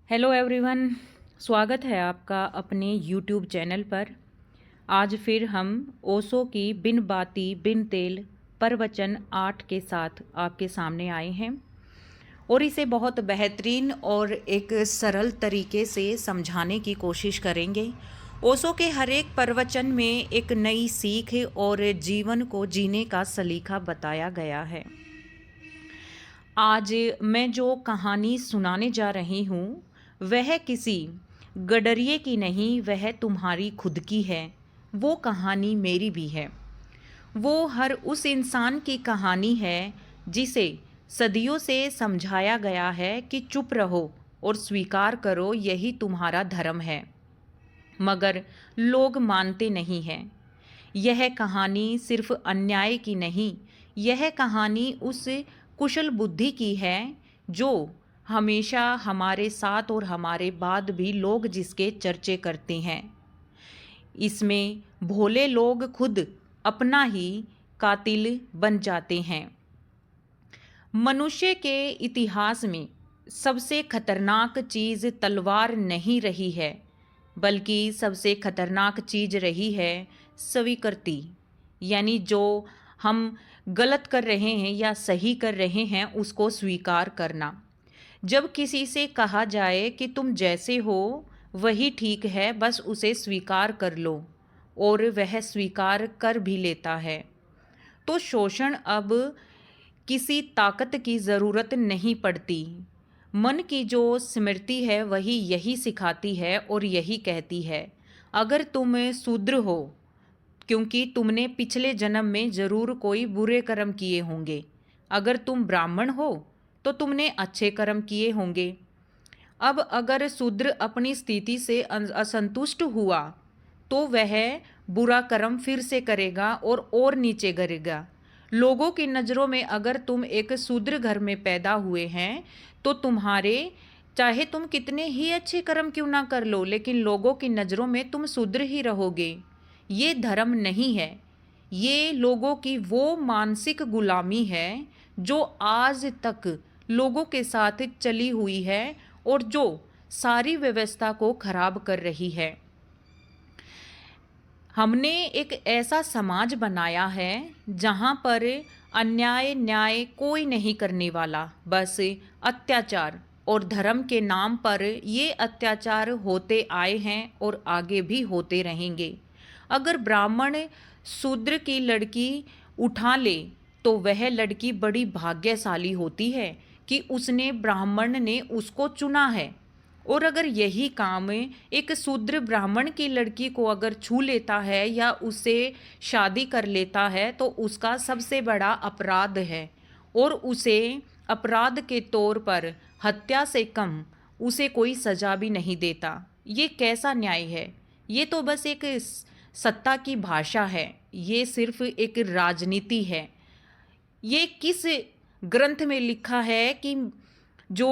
Hello everyone. स्वागत है आपका अपने यूट्यूब चैनल पर। आज फिर हम ओशो की बिन बाती बिन तेल प्रवचन 8 के साथ आपके सामने आए हैं और इसे बहुत बेहतरीन और एक सरल तरीके से समझाने की कोशिश करेंगे। ओशो के हर एक प्रवचन में एक नई सीख और जीवन को जीने का सलीका बताया गया है। आज मैं जो कहानी सुनाने जा रही हूँ वह किसी गडरिये की नहीं, वह तुम्हारी खुद की है। वो कहानी मेरी भी है। वो हर उस इंसान की कहानी है जिसे सदियों से समझाया गया है कि चुप रहो और स्वीकार करो, यही तुम्हारा धर्म है, मगर लोग मानते नहीं हैं। यह कहानी सिर्फ अन्याय की नहीं, यह कहानी उस कुशल बुद्धि की है जो हमेशा हमारे साथ और हमारे बाद भी लोग जिसके चर्चे करते हैं। इसमें भोले लोग खुद अपना ही कातिल बन जाते हैं। मनुष्य के इतिहास में सबसे खतरनाक चीज़ तलवार नहीं रही है, बल्कि सबसे खतरनाक चीज़ रही है स्वीकृति। यानी जो हम गलत कर रहे हैं या सही कर रहे हैं उसको स्वीकार करना। जब किसी से कहा जाए कि तुम जैसे हो वही ठीक है, बस उसे स्वीकार कर लो, और वह स्वीकार कर भी लेता है, तो शोषण अब किसी ताकत की ज़रूरत नहीं पड़ती। मन की जो स्मृति है वही यही सिखाती है और यही कहती है, अगर तुम शूद्र हो क्योंकि तुमने पिछले जन्म में ज़रूर कोई बुरे कर्म किए होंगे, अगर तुम ब्राह्मण हो तो तुमने अच्छे कर्म किए होंगे। अब अगर शूद्र अपनी स्थिति से असंतुष्ट हुआ तो वह बुरा कर्म फिर से करेगा और नीचे गिरेगा। लोगों की नज़रों में अगर तुम एक शूद्र घर में पैदा हुए हैं तो तुम्हारे चाहे तुम कितने ही अच्छे कर्म क्यों ना कर लो, लेकिन लोगों की नज़रों में तुम शूद्र ही रहोगे। ये धर्म नहीं है, ये लोगों की वो मानसिक गुलामी है जो आज तक लोगों के साथ चली हुई है और जो सारी व्यवस्था को खराब कर रही है। हमने एक ऐसा समाज बनाया है जहाँ पर अन्याय न्याय कोई नहीं करने वाला, बस अत्याचार और धर्म के नाम पर ये अत्याचार होते आए हैं और आगे भी होते रहेंगे। अगर ब्राह्मण शूद्र की लड़की उठा ले तो वह लड़की बड़ी भाग्यशाली होती है कि उसने ब्राह्मण ने उसको चुना है, और अगर यही काम एक शूद्र ब्राह्मण की लड़की को अगर छू लेता है या उससे शादी कर लेता है तो उसका सबसे बड़ा अपराध है, और उसे अपराध के तौर पर हत्या से कम उसे कोई सज़ा भी नहीं देता। ये कैसा न्याय है? ये तो बस एक सत्ता की भाषा है, ये सिर्फ एक राजनीति है। ये किस ग्रंथ में लिखा है कि जो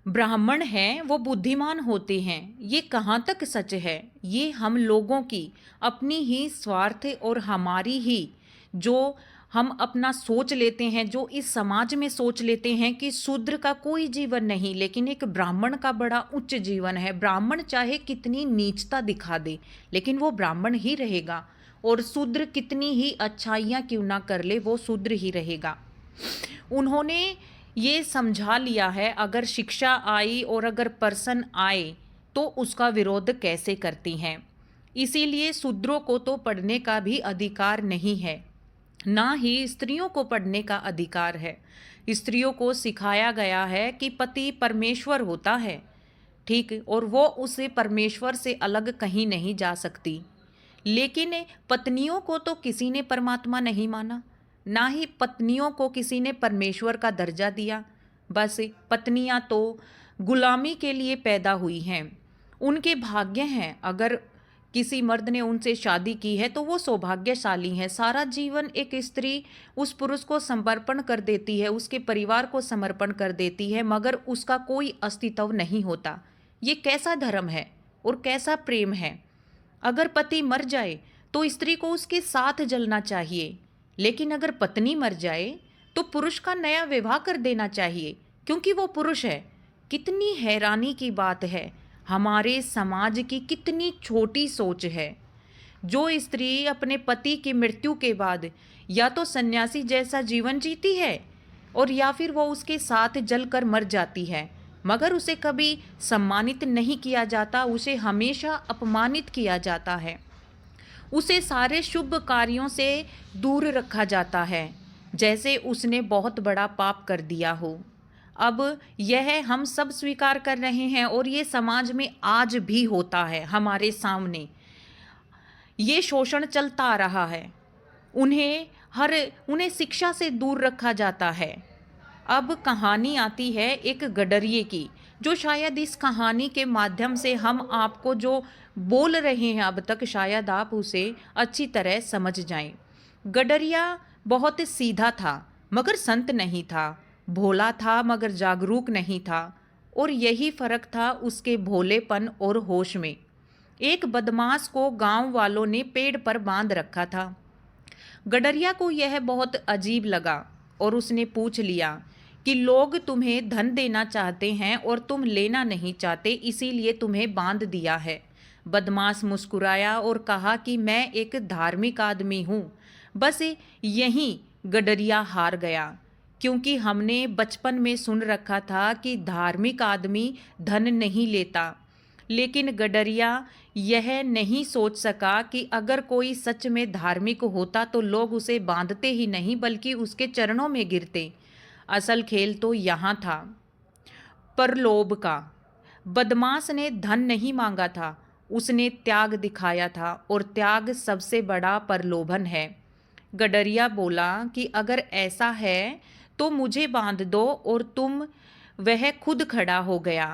ब्राह्मण हैं वो बुद्धिमान होते हैं? ये कहाँ तक सच है? ये हम लोगों की अपनी ही स्वार्थ और हमारी ही जो हम अपना सोच लेते हैं, जो इस समाज में सोच लेते हैं कि शूद्र का कोई जीवन नहीं, लेकिन एक ब्राह्मण का बड़ा उच्च जीवन है। ब्राह्मण चाहे कितनी नीचता दिखा दे लेकिन वो ब्राह्मण ही रहेगा, और शूद्र कितनी ही अच्छाइयाँ क्यों ना कर ले वो शूद्र ही रहेगा। उन्होंने ये समझा लिया है, अगर शिक्षा आई और अगर पर्सन आए तो उसका विरोध कैसे करती हैं। इसीलिए शूद्रों को तो पढ़ने का भी अधिकार नहीं है, ना ही स्त्रियों को पढ़ने का अधिकार है। स्त्रियों को सिखाया गया है कि पति परमेश्वर होता है, ठीक, और वो उसे परमेश्वर से अलग कहीं नहीं जा सकती। लेकिन पत्नियों को तो किसी ने परमात्मा नहीं माना, ना ही पत्नियों को किसी ने परमेश्वर का दर्जा दिया। बस पत्नियां तो गुलामी के लिए पैदा हुई हैं। उनके भाग्य हैं, अगर किसी मर्द ने उनसे शादी की है तो वो सौभाग्यशाली हैं। सारा जीवन एक स्त्री उस पुरुष को समर्पण कर देती है, उसके परिवार को समर्पण कर देती है, मगर उसका कोई अस्तित्व नहीं होता। ये कैसा धर्म है और कैसा प्रेम है? अगर पति मर जाए तो स्त्री को उसके साथ जलना चाहिए, लेकिन अगर पत्नी मर जाए तो पुरुष का नया विवाह कर देना चाहिए, क्योंकि वो पुरुष है। कितनी हैरानी की बात है, हमारे समाज की कितनी छोटी सोच है। जो स्त्री अपने पति की मृत्यु के बाद या तो सन्यासी जैसा जीवन जीती है और या फिर वो उसके साथ जलकर मर जाती है, मगर उसे कभी सम्मानित नहीं किया जाता, उसे हमेशा अपमानित किया जाता है, उसे सारे शुभ कार्यों से दूर रखा जाता है, जैसे उसने बहुत बड़ा पाप कर दिया हो। अब यह हम सब स्वीकार कर रहे हैं और ये समाज में आज भी होता है। हमारे सामने ये शोषण चलता आ रहा है। उन्हें शिक्षा से दूर रखा जाता है। अब कहानी आती है एक गडरिये की, जो शायद इस कहानी के माध्यम से हम आपको जो बोल रहे हैं अब तक शायद आप उसे अच्छी तरह समझ जाएं। गडरिया बहुत सीधा था मगर संत नहीं था, भोला था मगर जागरूक नहीं था, और यही फर्क था उसके भोलेपन और होश में। एक बदमाश को गांव वालों ने पेड़ पर बांध रखा था। गडरिया को यह बहुत अजीब लगा और उसने पूछ लिया कि लोग तुम्हें धन देना चाहते हैं और तुम लेना नहीं चाहते, इसीलिए तुम्हें बांध दिया है। बदमाश मुस्कुराया और कहा कि मैं एक धार्मिक आदमी हूँ। बस यहीं गडरिया हार गया, क्योंकि हमने बचपन में सुन रखा था कि धार्मिक आदमी धन नहीं लेता। लेकिन गडरिया यह नहीं सोच सका कि अगर कोई सच में धार्मिक होता तो लोग उसे बांधते ही नहीं बल्कि उसके चरणों में गिरते। असल खेल तो यहाँ था, परलोभ का। बदमाश ने धन नहीं मांगा था, उसने त्याग दिखाया था, और त्याग सबसे बड़ा प्रलोभन है। गडरिया बोला कि अगर ऐसा है तो मुझे बांध दो, और तुम वह खुद खड़ा हो गया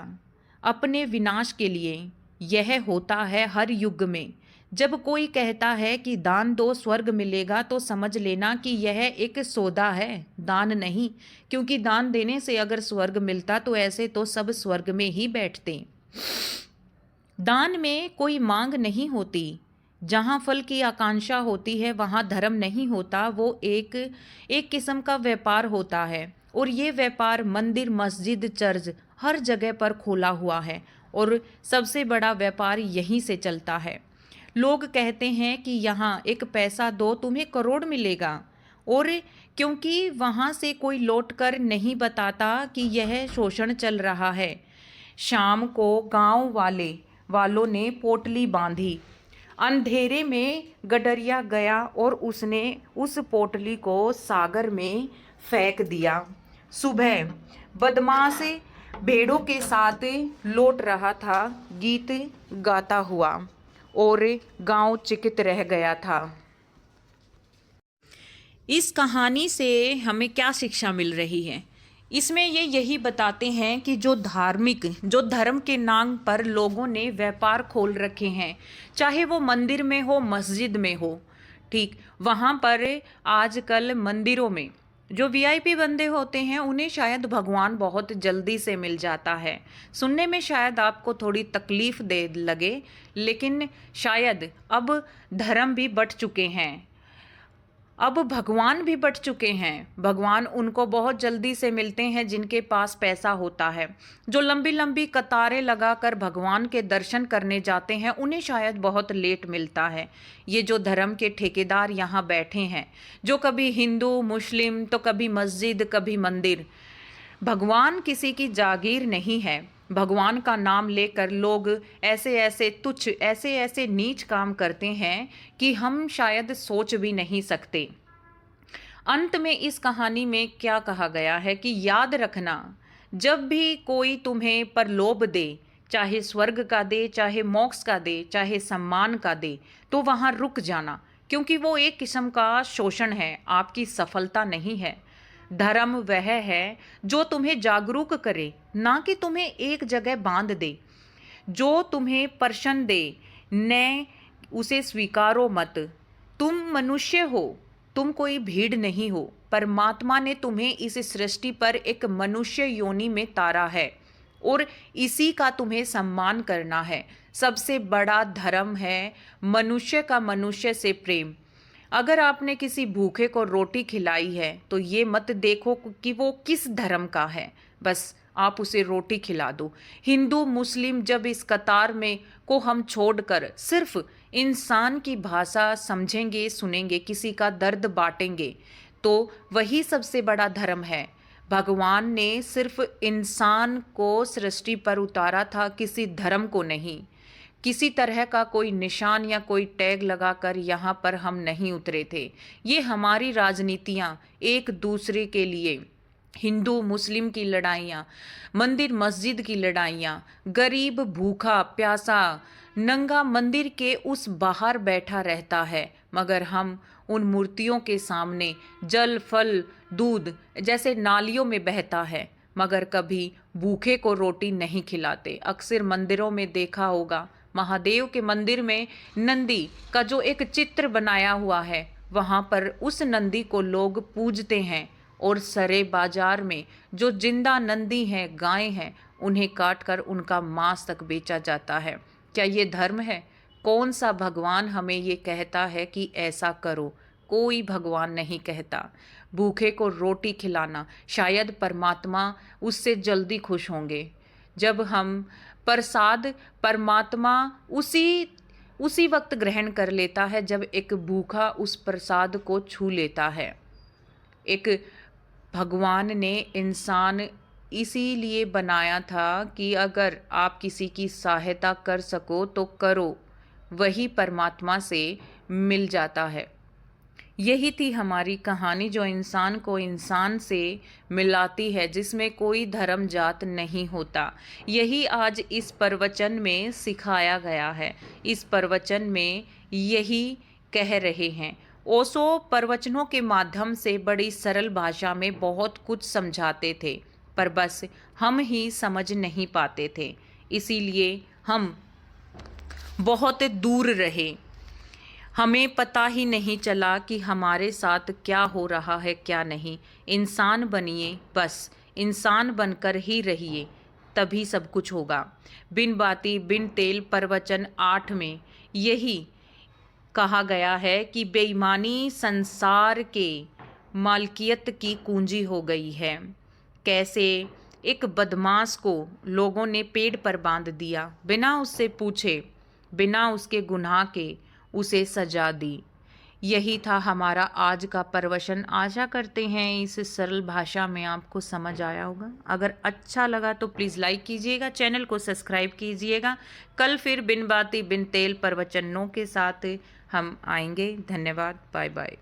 अपने विनाश के लिए। यह होता है हर युग में। जब कोई कहता है कि दान दो स्वर्ग मिलेगा, तो समझ लेना कि यह एक सौदा है, दान नहीं। क्योंकि दान देने से अगर स्वर्ग मिलता तो ऐसे तो सब स्वर्ग में ही बैठते। दान में कोई मांग नहीं होती। जहाँ फल की आकांक्षा होती है वहाँ धर्म नहीं होता, वो एक किस्म का व्यापार होता है। और ये व्यापार मंदिर, मस्जिद, चर्च हर जगह पर खोला हुआ है, और सबसे बड़ा व्यापार यहीं से चलता है। लोग कहते हैं कि यहाँ एक पैसा दो तुम्हें करोड़ मिलेगा, और क्योंकि वहाँ से कोई लौट कर नहीं बताता कि यह शोषण चल रहा है। शाम को गांव वालों ने पोटली बांधी। अंधेरे में गडरिया गया और उसने उस पोटली को सागर में फेंक दिया। सुबह बदमाश भेड़ों के साथ लौट रहा था, गीत गाता हुआ, और गांव चिकित रह गया था। इस कहानी से हमें क्या शिक्षा मिल रही है? इसमें ये यही बताते हैं कि जो धर्म के नाम पर लोगों ने व्यापार खोल रखे हैं, चाहे वो मंदिर में हो, मस्जिद में हो, ठीक, वहाँ पर आजकल मंदिरों में जो वीआईपी बंदे होते हैं उन्हें शायद भगवान बहुत जल्दी से मिल जाता है। सुनने में शायद आपको थोड़ी तकलीफ दे लगे, लेकिन शायद अब धर्म भी बट चुके हैं, अब भगवान भी बट चुके हैं। भगवान उनको बहुत जल्दी से मिलते हैं जिनके पास पैसा होता है। जो लंबी लंबी कतारें लगाकर भगवान के दर्शन करने जाते हैं उन्हें शायद बहुत लेट मिलता है। ये जो धर्म के ठेकेदार यहाँ बैठे हैं, जो कभी हिंदू, मुस्लिम, तो कभी मस्जिद, कभी मंदिर, भगवान किसी की जागीर नहीं है। भगवान का नाम लेकर लोग ऐसे ऐसे तुच्छ, ऐसे ऐसे नीच काम करते हैं कि हम शायद सोच भी नहीं सकते। अंत में इस कहानी में क्या कहा गया है कि याद रखना, जब भी कोई तुम्हें प्रलोभ दे, चाहे स्वर्ग का दे, चाहे मोक्ष का दे, चाहे सम्मान का दे, तो वहाँ रुक जाना, क्योंकि वो एक किस्म का शोषण है, आपकी सफलता नहीं है। धर्म वह है जो तुम्हें जागरूक करे, ना कि तुम्हें एक जगह बांध दे। जो तुम्हें प्रश्न दे, न उसे स्वीकारो मत। तुम मनुष्य हो, तुम कोई भीड़ नहीं हो। परमात्मा ने तुम्हें इस सृष्टि पर एक मनुष्य योनि में तारा है, और इसी का तुम्हें सम्मान करना है। सबसे बड़ा धर्म है मनुष्य का मनुष्य से प्रेम। अगर आपने किसी भूखे को रोटी खिलाई है तो ये मत देखो कि वो किस धर्म का है, बस आप उसे रोटी खिला दो। हिंदू मुस्लिम जब इस कतार में को हम छोड़कर सिर्फ इंसान की भाषा समझेंगे, सुनेंगे, किसी का दर्द बांटेंगे, तो वही सबसे बड़ा धर्म है। भगवान ने सिर्फ इंसान को सृष्टि पर उतारा था, किसी धर्म को नहीं। किसी तरह का कोई निशान या कोई टैग लगाकर यहाँ पर हम नहीं उतरे थे। ये हमारी राजनीतियाँ एक दूसरे के लिए, हिंदू मुस्लिम की लड़ाइयाँ, मंदिर मस्जिद की लड़ाइयाँ, गरीब भूखा प्यासा नंगा मंदिर के उस बाहर बैठा रहता है, मगर हम उन मूर्तियों के सामने जल फल दूध जैसे नालियों में बहता है, मगर कभी भूखे को रोटी नहीं खिलाते। अक्सर मंदिरों में देखा होगा, महादेव के मंदिर में नंदी का जो एक चित्र बनाया हुआ है, वहाँ पर उस नंदी को लोग पूजते हैं, और सरे बाजार में जो जिंदा नंदी हैं, गायें हैं, उन्हें काट कर उनका मांस तक बेचा जाता है। क्या ये धर्म है? कौन सा भगवान हमें ये कहता है कि ऐसा करो? कोई भगवान नहीं कहता। भूखे को रोटी खिलाना, शायद परमात्मा उससे जल्दी खुश होंगे। जब हम प्रसाद, परमात्मा उसी वक्त ग्रहण कर लेता है जब एक भूखा उस प्रसाद को छू लेता है। एक भगवान ने इंसान इसीलिए बनाया था कि अगर आप किसी की सहायता कर सको तो करो, वही परमात्मा से मिल जाता है। यही थी हमारी कहानी जो इंसान को इंसान से मिलाती है, जिसमें कोई धर्म जात नहीं होता। यही आज इस प्रवचन में सिखाया गया है। इस प्रवचन में यही कह रहे हैं। ओशो प्रवचनों के माध्यम से बड़ी सरल भाषा में बहुत कुछ समझाते थे, पर बस हम ही समझ नहीं पाते थे, इसीलिए हम बहुत दूर रहे। हमें पता ही नहीं चला कि हमारे साथ क्या हो रहा है, क्या नहीं। इंसान बनिए, बस इंसान बनकर ही रहिए, तभी सब कुछ होगा। बिन बाती बिन तेल प्रवचन 8 में यही कहा गया है कि बेईमानी संसार के मालकियत की कुंजी हो गई है। कैसे एक बदमाश को लोगों ने पेड़ पर बांध दिया, बिना उससे पूछे, बिना उसके गुनाह के उसे सजा दी। यही था हमारा आज का प्रवचन। आशा करते हैं इस सरल भाषा में आपको समझ आया होगा। अगर अच्छा लगा तो प्लीज़ लाइक कीजिएगा, चैनल को सब्सक्राइब कीजिएगा। कल फिर बिन बाती बिन तेल प्रवचनों के साथ हम आएंगे। धन्यवाद, बाय बाय।